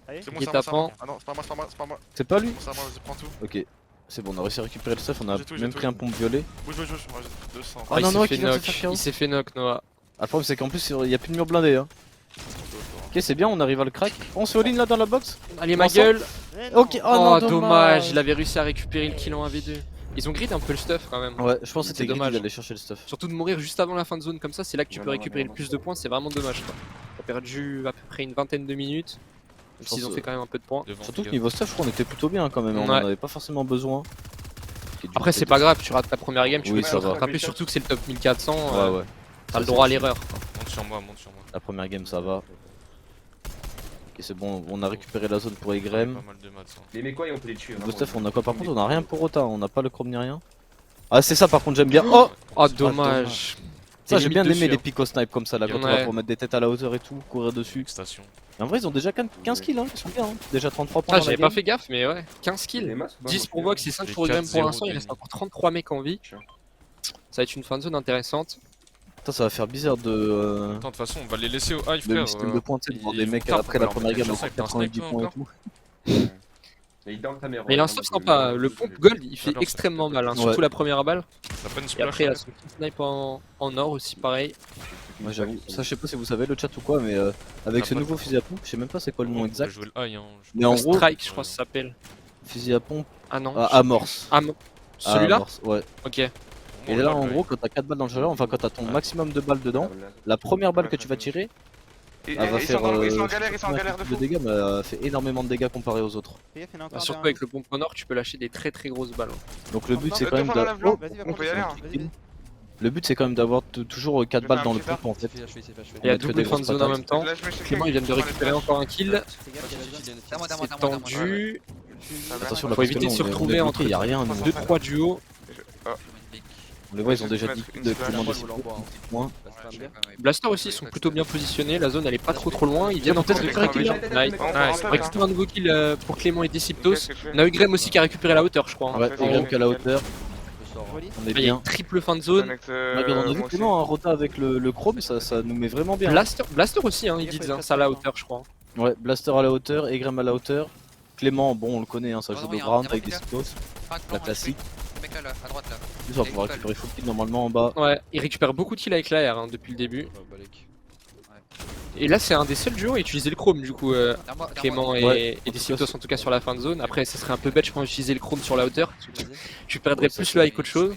C'est moi, Guet-apens. Ah non, c'est pas moi, c'est pas moi, c'est pas moi. C'est pas lui? C'est à moi, vas-y, prends tout. Ok. C'est bon, on a réussi à récupérer le stuff, on a J'ai tout, même j'ai pris tout. un pompe violet. Bouge, bouge, bouge. Moi, j'ai 200. Ah non, il Noah s'est fait qui vient de se knock. faire KO. Il s'est fait knock, Noah. Ah, le problème, c'est qu'en plus, il y a plus de mur blindé. Hein. Ok, c'est bien, on arrive à le crack. On se all-in là dans la box. Allez, ma Ensemble. gueule. Ok, oh, Oh, non, dommage, il avait réussi à récupérer le kill en 1v2. Ils ont grid un peu le stuff quand même. Ouais, je pense que c'était C'est dommage dommage. d'aller chercher le stuff. Surtout de mourir juste avant la fin de zone comme ça, c'est là que tu Non, peux non, récupérer non, le plus de points, c'est vraiment dommage quoi. T'as perdu à peu près une vingtaine de minutes, même s'ils ont fait quand même un peu de points. Surtout que niveau stuff, je crois, on était plutôt bien quand même. On en Ouais. avait pas forcément besoin. Après c'est pas grave, tu rates ta première game, tu Oui, peux ça te va. rattraper, surtout que c'est le top 1400, Ouais, ouais. t'as le droit à l'erreur. Monte sur moi, monte sur moi. La première game, ça va. Ok, c'est bon, on a récupéré la zone pour Egrem. Pas mal de maths. Les mecs quoi, on peut les tuer. Niveau stuff, on a quoi par contre? On a rien pour Ota, on a pas le chrome ni rien. Ah, c'est ça par contre, j'aime bien. Oh! Oh dommage. Ça, T'es j'ai limite bien aimé dessus, les hein. pico snipe comme ça là, quand on Ouais. va pour mettre des têtes à la hauteur et tout, courir dessus. Station. Et en vrai, ils ont déjà 15 kills, hein, ils sont bien. Hein. Déjà 33 points. Ah dans la j'avais pas game. fait gaffe mais ouais, 15 Les kills. masses, ou pas 10 pour Vox et 5 pour Les Graham pour 4-0 l'instant, il de reste nuit. encore 33 mecs en vie. Tiens. Ça va être une fin de zone intéressante. Putain, ça va faire bizarre Attends, de toute façon, on va les laisser au high, de frère. système de points, tu sais, de voir ils des vont mecs tard, après on la va leur première mettre game la avec chance, t'as un 90 sniper points et encore tout. Mais il dort ta mère. Mais il a un stuff sympa, le pompe gold il fait Alors, extrêmement mal, hein, Ouais. surtout la première balle. T'as pas une Et splash après il a là son petit snipe en or aussi pareil. Moi j'avoue, ça je sais pas si vous savez le chat ou quoi, mais avec Ah, ce pas nouveau de- fusil à pompe, je sais même pas c'est quoi le nom On peut exact. jouer le high, hein. Mais en gros, Strike je crois que ça s'appelle. fusil à pompe Ah non. amorce. Ah, celui-là Amorce, ouais. Ok. Et là en gros, quand t'as 4 balles dans le chargeur, enfin quand t'as ton maximum de balles dedans, la première balle que tu vas tirer, elle va faire Ils sont en galère, ils sont en galère de de fou. dégâts, mais elle fait énormément de dégâts comparé aux autres. Bah, surtout avec le pompe en or tu peux lâcher des très très grosses balles. Donc le but c'est Deux quand même fois dans la de... blanc. Oh, On peut y aller, hein. le but c'est quand même d'avoir toujours 4 Je balles fais un dans le petit pompe en fait. Il y a On mettrait double des fin de grosses zone en patates. même temps. Là, je me suis Clément il vient de récupérer encore un kill. C'est tendu. Attention, Faut éviter de se retrouver entre il y a rien. nous. 2-3 duos. On les voit, ils ont déjà 10 kills de Clément des points. Blaster aussi ils sont plutôt bien positionnés, la zone elle est pas trop loin, ils viennent en tête de faire un kill. Nice. On récupère un nouveau kill pour Clément et Deciptos. On a eu Graham aussi qui a récupéré la hauteur je crois. hein. Ouais, et donc à la hauteur, on est Là, il y a bien. une triple fin de zone. Regarde, on a vu Clément un rota avec le chrome, ça nous met vraiment bien. Blaster aussi, hein, ils disent ça à la hauteur, je crois. Ouais, Blaster à la hauteur, Egrem à la hauteur. Clément, bon, on le connaît, hein, ça joue de ground avec des cyclos, la classique. à droite là. Plus, on va pouvoir récupérer full kill normalement en bas. Ouais, il récupère beaucoup de kills avec la R hein, depuis le début. Et là, c'est un des seuls duos à utiliser le chrome, du coup, Clément et, Ouais, et Deciptos en tout cas sur la fin de zone. Après, ce serait un peu bête, je pense, d'utiliser le chrome sur la hauteur. Tu perdrais plus le high qu'autre chose.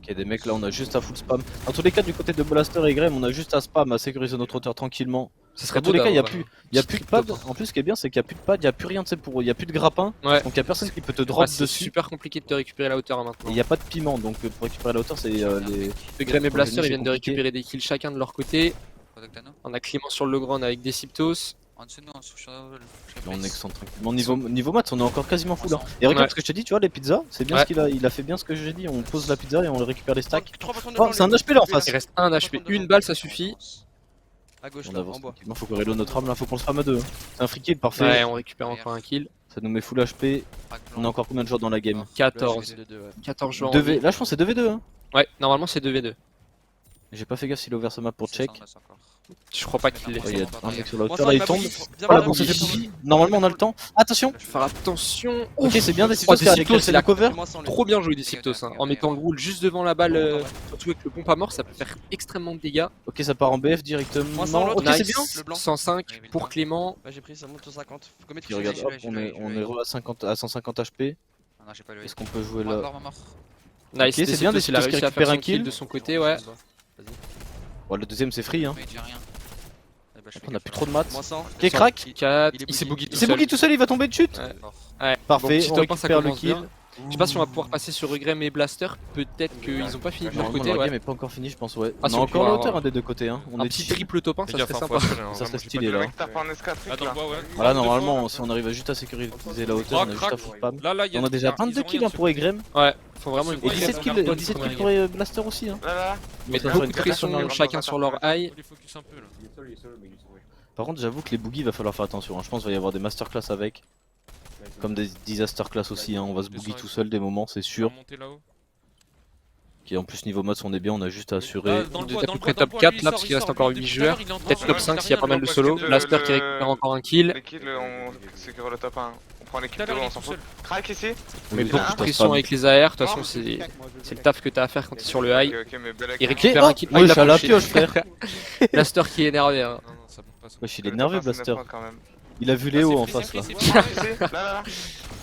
Ok, des mecs là, on a juste à full spam. Dans tous les cas, du côté de Blaster et Graham, on a juste à spam, à sécuriser notre hauteur tranquillement. Ce serait Dans tous beau les cas, il y a d'avoir, plus de pad. En plus, ce qui est bien, c'est qu'il y a plus de pad, il y a plus rien, tu sais, il y a plus de grappin. Ouais. Donc il y a personne qui peut te drop c'est dessus. super compliqué de te récupérer la hauteur hein, Et maintenant. il n'y a pas de piment, donc pour récupérer la hauteur, c'est les. Graham et Blaster, c'est ils viennent de compliqué. récupérer des kills chacun de leur côté. On a Clément sur le ground avec Deciptos. En dessous de nous, sur On excentre tranquillement. Niveau maths, on est encore quasiment full. Hein. Et regarde Ouais. ce que je te dis, tu vois, les pizzas, c'est bien Ouais. ce qu'il a. Il a fait bien ce que j'ai dit. On pose la pizza et on récupère les stacks. 3% de Oh, c'est un HP là en face. Il reste un HP, une balle, ça suffit. À gauche, On là, avance en bois. tranquillement, faut qu'on reload notre arme là, faut qu'on le spam à deux. Hein. C'est un free kill, parfait. Ouais, on récupère encore un kill. Ça nous met full HP. On a encore combien de joueurs dans la game 14. 14 joueurs. en 2v. vie. Là, je pense que c'est 2v2. Hein. Ouais, normalement c'est 2v2. J'ai pas fait gaffe s'il a ouvert sa map pour check. Je crois pas qu'il l'ait Ouais, il y fait. a un mec sur la Moi, hauteur, ça, là il il m'a tombe. pris. Bien Voilà, mal, bon, c'est oui. fait bougie. Normalement, on a le temps. Attention. Je vais faire attention. Ok, c'est bien, Oh, Deciptos qui a Deciptos, cassé il a le cover. Moi, sans lui. Trop bien joué Deciptos hein. En mettant le roule juste devant la balle, surtout avec le pompe à mort, ça peut faire extrêmement de dégâts. Ok, ça part en BF directement. Moi, sans l'autre, Ok, c'est bien. Nice, Le blanc. 105 pour Clément. Bah, j'ai pris, ça monte au 50. Faut combien de Qui kills regarde, j'ai hop, eu, on j'ai eu, est j'ai eu. re à 150 HP. Ah non, j'ai pas eu. Est-ce qu'on peut jouer Mort, là mort, mort. Nice, Ok, c'est bien, Deciptos, il a Deciptos qui réussi à récupère faire un son kill kill. de son côté, ouais. Bon, le deuxième c'est free. Hein. Mais j'ai rien. Eh bah, je fais On a gaffe. plus trop de maths. Moins 100. Ok, crack. 4, Il est il s'est boogie boogie. tout C'est seul. boogie tout seul, il va tomber de chute. Ouais. Ouais. Parfait, Bon, on petit top 1, ça récupère le commence kill. bien. Je sais pas si on va pouvoir passer sur Regrem et Blaster, peut-être qu'ils ont pas fini de leur Normalement, côté, la game ouais. est pas encore finie, je pense. Ouais. Ah, On si a on encore pourra la hauteur avoir un des deux côtés. Hein. On Un est petit chill. triple top 1, ça serait sympa. Ça serait stylé Le là. mec tape un escatrique Ah, dans le là. bois, ouais. Voilà, Deux normalement, fois. si on arrive juste à sécuriser la hauteur, on est juste à full spam. Là, il y a On a déjà ils ont 22 kills rien hein, pour Egrem. Ouais, faut vraiment une Et Ouais, grosse 17 ils ont kills, gardé 17 le kills premier. pour Blaster aussi. Hein. Là, là. Ils mettent Ouais, beaucoup de ouais, pression ouais, chacun sur leur high. Faut les focus un peu là. Il est seul, mais il est sauvé. Par contre, j'avoue que les boogies, il va falloir faire attention. Hein. Je pense qu'il va y avoir des masterclass avec. Comme des disaster class aussi. Hein. On va se boogie tout seul des moments, c'est sûr. Monter là-haut. Qui en plus, niveau mods, on est bien, on a juste à assurer. Là, dans le On est bois, à dans peu le près bois, top dans le 4 bois, là, parce qu'il reste encore 8 joueurs. Peut-être top 5 s'il y a pas mal de solo. Le- Blaster qui le- récupère encore un kill. Les kills, on sécure le top 1. On prend les kills Tout à de l'heure, haut, il on est s'en tout fout. seul. Crack ici. Mais Oui, beaucoup je de te pression spam. avec les AR, de toute Non. façon c'est le taf que t'as à faire quand t'es sur le high. Ok, ok, mais belle Il avec récupère un kill. Ouais, il je a suis à la punché. pioche, frère. Blaster qui est énervé. Hein. Non, non, ça monte pas. Ça Wesh, il Le est énervé, top 1, c'est Blaster. 9 quand même. Il a vu Ah, Léo c'est en free, face c'est là. free, Ici, là, là.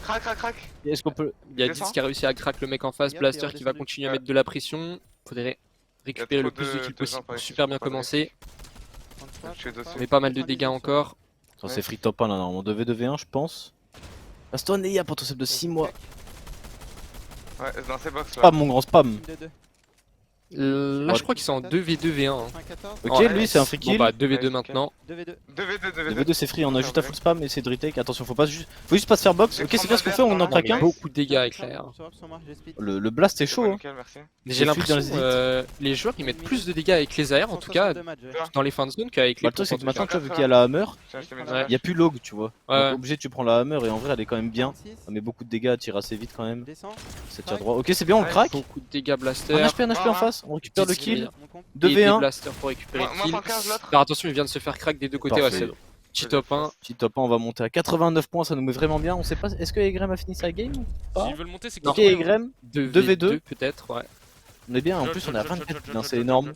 Crack, crack, crack. Est-ce qu'on peut. Il y a Descends. 10 qui a réussi à crack le mec en face. Yep, Blaster il est qui va redescendu. continuer à mettre de la pression. Faudrait récupérer le trop plus de de- kills de possible gens par pour ici, super bien faut pas commencer. Je suis dessus. On met pas mal de dégâts encore. Attends, c'est free top 1 là, normalement 2v2v1, je pense. Aston et il y a potentiel de 6 mois. Ouais, dans ces box là. Spam, mon grand spam. Là, je crois qu'ils sont en 2v2v1. hein. Ok, Ouais, lui c'est un free Bon kill. bah 2v2 Ouais, maintenant. 2v2. 2v2, 2v2 c'est free, on a juste à full spam et c'est de retake. Attention, faut juste pas se faire box. Ok, c'est bien ce qu'on fait, on en Non, craque mais un. beaucoup de dégâts avec l'AR. Le blast est chaud. Hein. Nickel, merci. Mais j'ai Les fuites dans l'impression les les joueurs ils mettent plus de dégâts avec les AR en tout cas dans les fins de zone qu'avec Bah, les le truc c'est pompes, que en tout maintenant, cas. tu vois, vu qu'il y a la hammer, Tiens, je te mets une Ouais. il y a plus log, tu vois. Ouais. Donc obligé, tu prends la hammer et en vrai, elle est quand même bien. Elle met beaucoup de dégâts, elle tire assez vite quand même. Descends. Ça tire droit. Ok, c'est bien, on le Ouais. craque. Beaucoup de dégâts Un Blaster. HP en face, on récupère le Petite kill. skill. Et 2v1. Blaster pour récupérer Moi, le moi kill. 115 l'autre. Alors attention, il vient de se faire crack des deux côtés. Ouais, Parfait. c'est bon. Petit top 1. Petit top 1, on va monter à 89 points, ça nous met vraiment bien. On sait pas, est-ce que Egrem a fini sa game ou pas? S'ils veulent monter, c'est Ok, qu'ils ont rien. Egrem, 2v2 peut-être, ouais. on est bien, en plus on est à 24 kills, hein, c'est énorme.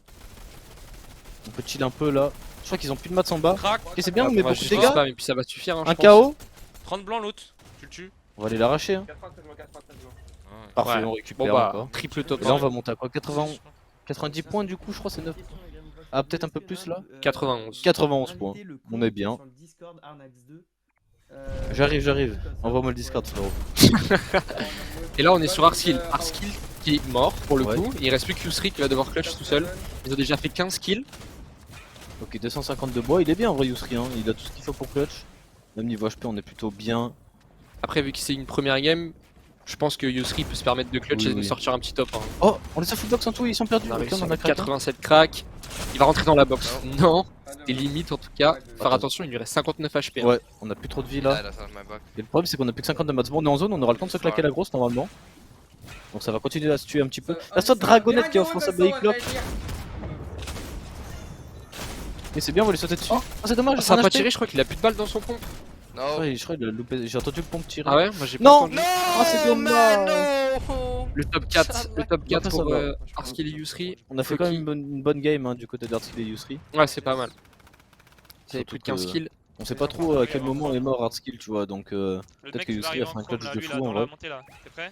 On peut chill un peu là. Je crois qu'ils ont plus de mats en bas. Crack. Ok, c'est bien, on On met va beaucoup de juste dégâts. spam et puis ça va suffire. Hein, je Un pense. KO, 30 blancs l'autre. Tu le tues. on va aller l'arracher. Hein. 93 moins 93 moins. Parfait, Ouais. on Bon récupère bah, encore. triple top Et là on 1. va monter à quoi 90 points du coup, je crois c'est 9. Ah, peut-être un peu plus là 91. 91 points. On est bien. J'arrive. Envoie-moi le Discord, frérot. Et là on est sur Arskill. Arskill qui est mort pour le Ouais. coup. Il reste plus que Yusri qui va devoir clutch tout seul. Ils ont déjà fait 15 kills. Ok, 250 de bois, il est bien en vrai Yusri, hein. Il a tout ce qu'il faut pour clutch. Même niveau HP, on est plutôt bien. Après vu que c'est une première game, je pense que Yusri peut se permettre de clutch Oui, et de oui. sortir un petit top. Hein. Oh, on les a fullbox en tout, ils sont perdus. On a Ok, réussi on en à a craqué. 87 crack. Il va rentrer dans la box. Non, des limites en tout cas. Faire attention, il lui reste 59 HP. hein. Ouais, on a plus trop de vie là. Ah, là, ça my back. Et le problème c'est qu'on a plus que 50 de mats. Bon, on est en zone, on aura le temps de se claquer la grosse normalement. Donc ça va continuer à se tuer un petit peu. La sorte Dragonette qui offre un sub clock. Et c'est bien, on va lui sauter dessus. Oh, c'est dommage, Ça a un pas HP. tiré, je crois qu'il a plus de balles dans son pompe. No. Ouais, je crois qu'il a loupé. J'ai entendu le pompe tirer. Ah ouais, moi j'ai pas Non, entendu. Ah, c'est dommage. Le top 4, le top 4 ça pour va. Arskill et Yusri. On a fait quand même une bonne game hein, du côté d'Artskill et Yusri. Ouais, c'est pas mal. Vous avez Surtout plus de 15 que- kills. On sait pas trop à quel moment est mort Hardskill, tu vois, donc Le peut-être mec que qui va Yusri arriver a fait en un chrome clutch là, de lui fou là, en dans la vrai. montée là. T'es prêt?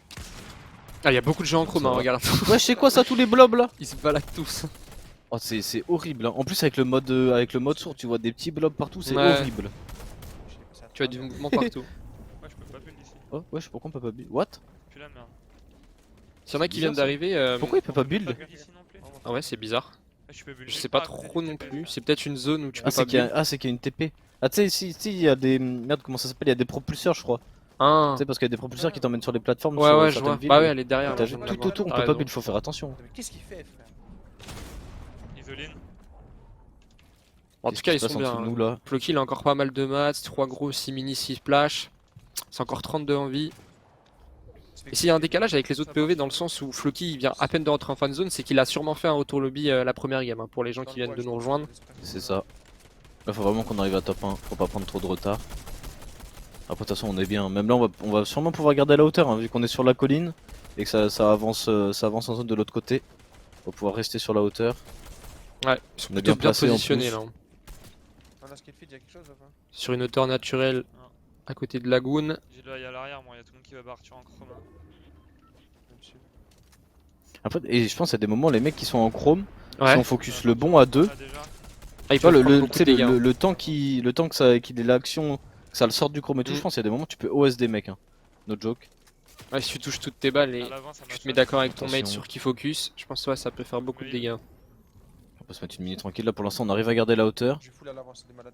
Ah, il y a beaucoup de gens en chrome, Ça hein, va. regarde. Ouais, c'est quoi ça, tous les blobs là? Ils se baladent tous. Oh, c'est horrible. Hein. En plus, avec le mode sourd, tu vois des petits blobs partout, c'est Ouais. horrible. Tu as du mouvement partout. Ouais, je peux pas build ici. Oh, wesh, pourquoi on peut pas build? What? Plus la merde. S'il y en a qui bizarre, viennent ça. d'arriver. Pourquoi il peut pas Pas build? build ici non plus. Ah ouais, c'est bizarre. Ouais, je peux build Je sais nulle pas part, trop peut-être non une TP. plus. C'est peut-être une zone où tu peux Ah, pas build. c'est qu'il y a une TP. Ah, tu sais, si, il y a des. Merde, comment ça s'appelle? Il y a des propulseurs, je crois. Ah. Tu sais, parce qu'il y a des propulseurs qui t'emmènent sur les plateformes. Ouais, sur ouais, je certaines vois. villes. Bah ouais, elle est derrière. T'as là, vu, je viens de la tout voir. autour, on T'as peut pas raison. build, faut faire attention. Mais qu'est-ce qu'il fait, frère? Isoline. En tout cas, ils Qu'est-ce qui se sont passe en bien. dessous de nous là. Floki, il a encore pas mal de mats. 3 gros, 6 mini, 6 splash. C'est encore 32 en vie. Et s'il y a un décalage avec les autres POV dans le sens où Floki il vient à peine de rentrer en fan zone, c'est qu'il a sûrement fait un retour lobby la première game hein, pour les gens qui viennent de nous rejoindre. C'est ça. Là, faut vraiment qu'on arrive à top 1. Faut pas prendre trop de retard. Après, de toute façon, on est bien. Même là, on va sûrement pouvoir garder la hauteur, hein, vu qu'on est sur la colline et que ça avance en zone de l'autre côté. On va pouvoir rester sur la hauteur. Ouais, ils sont On est plutôt bien bien placés, en positionnés plus. là. On a Skillfield, y'a quelque chose ou pas? Sur une hauteur naturelle à côté de Lagoon. J'ai là, il y a l'arrière, moi, il y a tout le monde qui va Arthur en chrome. hein. Même si- Après, et je pense à des moments, les mecs qui sont en chrome, Ouais. si on focus le bon à 2, Là, déjà. Ah, ils tu vois, peuvent prendre beaucoup tu sais, de dégâts. le temps qu'il ait l'action, que ça le sorte du chrome et tout, Mm. je pense qu'il y a des moments où tu peux OS des mecs. Hein. No joke. Ouais, si tu touches toutes tes balles et À l'avant, ça tu te marche mets pas. d'accord avec ton mate Attention. sur qui focus, je pense que ouais, ça peut faire beaucoup de Oui. dégâts. On peut se mettre une minute tranquille. Là, pour l'instant, on arrive à garder la hauteur. Je full à l'avant, c'est des malades.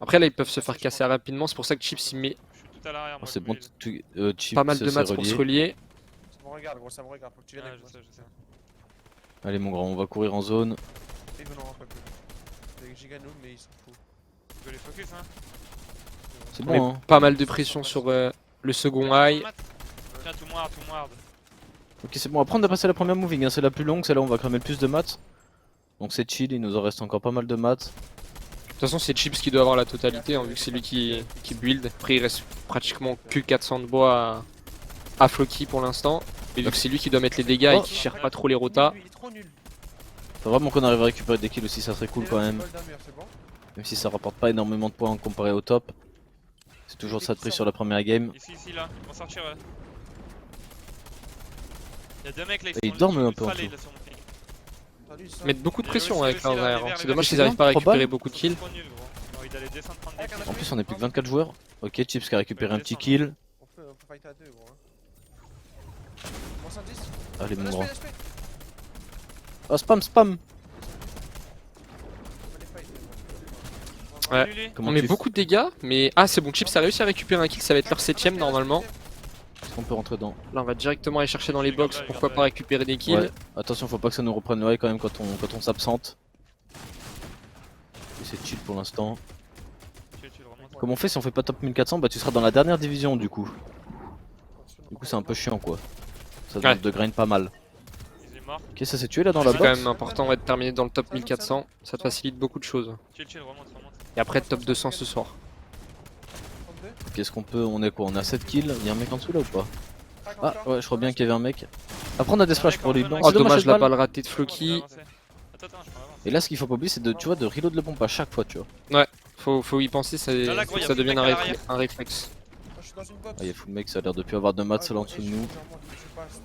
Après là, ils peuvent se faire casser rapidement, c'est pour ça que Chips il met Je suis tout à l'arrière, Oh, moi. c'est je bon, build. Chips, pas mal de c'est mats pour se relier. Ça me regarde, gros, ça me regarde. Faut que tu viennes Ouais, avec je moi. sais, je sais. Allez, mon grand, on va courir en zone. Ils vont nous rentrer plus. Avec Giganoob, mais ils s'en foutent. Tu peux les focus, hein. C'est On met bon, hein. pas mal de pression sur le second high. Tiens, tout moire, tout moire. Ok, c'est bon. Après, on a passé la première moving. Hein. C'est la plus longue. C'est là où on va cramer le plus de mats. Donc, c'est chill. Il nous en reste encore pas mal de mats. De toute façon, c'est Chips qui doit avoir la totalité, hein, vu que c'est lui qui build. Après, il reste pratiquement que 400 de bois à Floki pour l'instant. Et vu que c'est lui qui doit mettre les dégâts et qui gère pas trop les rotas. Il est trop nul. Faut vraiment qu'on arrive à récupérer des kills aussi. Ça serait cool quand même. C'est bon. Même si ça rapporte pas énormément de points comparé au top. C'est toujours ça de prix sur la première game. Ici, là. Ils vont sortir. Y'a deux mecs là, Et ils dorment un peu en dessous. Ils mettent beaucoup de Il y a pression aussi avec aussi leur là, derrière. les verts, C'est les dommage verts. qu'ils arrivent pas à Trop récupérer bas. beaucoup de kills. Trop nul, gros. Ils ont envie d'aller descendre prendre des kills. En plus, on est plus que 24 joueurs. Ok, Chips qui a récupéré un petit kill. On peut fighter à deux, gros. Hein. 110. Allez, mon HP, grand. HP. Oh, spam, spam. On va les fight, Ouais. Lui, Comment On met tu beaucoup de dégâts, mais ah c'est bon, Chips a réussi à récupérer un kill, ça va être leur 7ème normalement. Est-ce qu'on peut rentrer dans? Là on va directement aller chercher dans les box, pourquoi pas récupérer des kills. Ouais. Attention, faut pas que ça nous reprenne le high quand même quand on s'absente. Et c'est chill pour l'instant. tu le remontes. Comme on fait si on fait pas top 1400, bah tu seras dans la dernière division du coup. Du coup, c'est un peu chiant quoi. Ça demande Ouais. de grind pas mal. Il est mort. Ok, ça s'est tué là dans la C'est quand box. même important ouais, de terminer dans le top 1400, ça te facilite beaucoup de choses. Chill, remonte, remonte. Et après top 200 ce soir. 32. Qu'est-ce qu'on peut? On est quoi? On a 7 kills. Y'a un mec en dessous là ou pas? Crac Ah encore. ouais, je crois bien qu'il y avait un mec. Après, on a des splash pour les blancs. Oh C'est dommage cette la balle. balle ratée de Floki. Attends, je peux avancer. Et là, ce qu'il faut pas oublier, c'est de, tu vois, de reload le pompe à chaque fois, tu vois. Faut y penser, ça, Là, gros, faut que y a ça plus de devienne mecs à l'arrière. un réflexe. Moi, je suis dans une box. Ah, y'a full mec, ça a l'air de plus avoir de mats là en dessous de nous.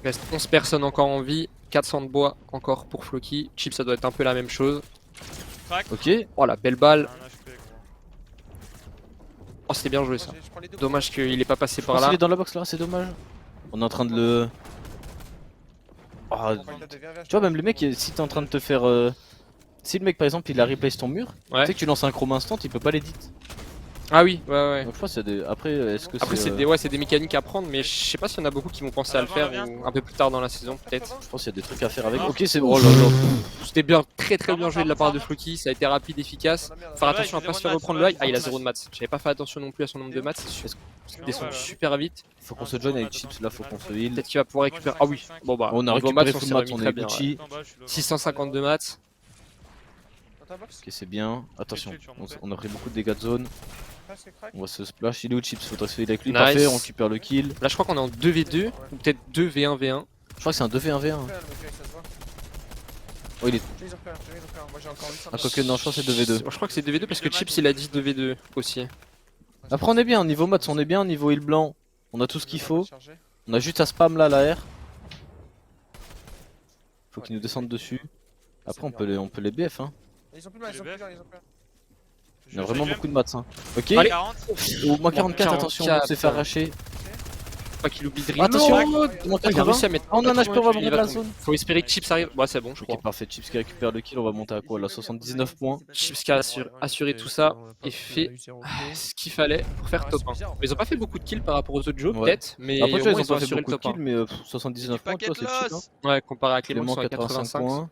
Il reste 11 personnes encore en vie, 400 de bois encore pour Floki. Chip ça doit être un peu la même chose. Crac. Ok, Oh la belle balle. Un HP, gros. Oh c'était bien joué ça. Je prends les deux. Dommage qu'il est pas passé je par pense là. qu'il est dans la box là, c'est dommage. On est en train de le. Ah, On fight à deux, viens, viens, je tu vois, te même le mec, si t'es en train de te faire. Si le mec par exemple il a replace ton mur, Ouais. tu sais que tu lances un chrome instant, il peut pas l'édit. Ah oui, ouais ouais. Donc je pense qu'il y a des. Après, est-ce que Après c'est. c'est des mécaniques à prendre, mais je sais pas s'il y en a beaucoup qui vont penser à le faire ou un peu plus tard dans la saison peut-être. Je pense qu'il y a des trucs à faire avec. Ah. Ok, c'est bon. Oh là là. C'était bien, très bien joué de la part de Floki, ça a été rapide, efficace. Faire attention à pas se faire reprendre le high. Ah il a 0 de maths. J'avais pas fait attention non plus à son nombre de maths, il descend super vite. Faut qu'on se join avec Chips là, faut qu'on se heal. Peut-être qu'il va pouvoir récupérer. Ah oui, bon bah On a niveau récupéré maths, full s'est mats, remis on très est bien, Gucci. En bas, je suis low. 652 maths. Dans ta box. Ok, c'est bien. Attention, Tu remontes. on a pris beaucoup de dégâts de zone. Presque crack. On va se splash. Il est où Chips? Faudrait se faire avec lui. Nice. Parfait, on récupère le kill. Là, je crois qu'on est en 2v2, ou peut-être 2v1v1. Je crois que c'est un 2v1v1. Repère, le mec, ça se voit. Oh, il est. J'ai les repères, j'ai les repères. Moi j'ai encore 800. Ah, quoique, non, je crois que c'est 2v2. Je crois que c'est 2v2 parce que Chips il a dit 2v2 aussi. Après, on est bien. Niveau mats, on est bien. Niveau heal blanc, on a tout ce qu'il faut. On a juste à spam là, la R. Faut qu'ils nous descendent dessus. Après, on peut les BF. Hein. Ils ont plus de main, ils ont plus de main, ils ont plus de main. Il y a vraiment beaucoup de mats. Hein. Ok. Allez. 40. Au moins 44, attention, on s'est fait 44. arracher. Pas qu'il oublie Dream. Attention, Ah, moins il a 80. réussi à mettre. On en a, je peux il remonter va la tomber. zone. Faut espérer que Chips arrive. Ouais, c'est bon, je crois. Ok, parfait. Chips qui récupère le kill, on va monter à quoi là? 79 points. Chips qui a assuré tout ça et fait ce qu'il fallait pour faire top 1. Mais ils ont pas fait beaucoup de kills par rapport aux autres jeux, Ouais. peut-être, mais Après, au tu vois, moins ils ont pas fait assuré le beaucoup de top 1. kills, mais 79 points, tu vois, c'est chill. Hein. Ouais, comparé à Clément, Clément ils sont à 85 85. points.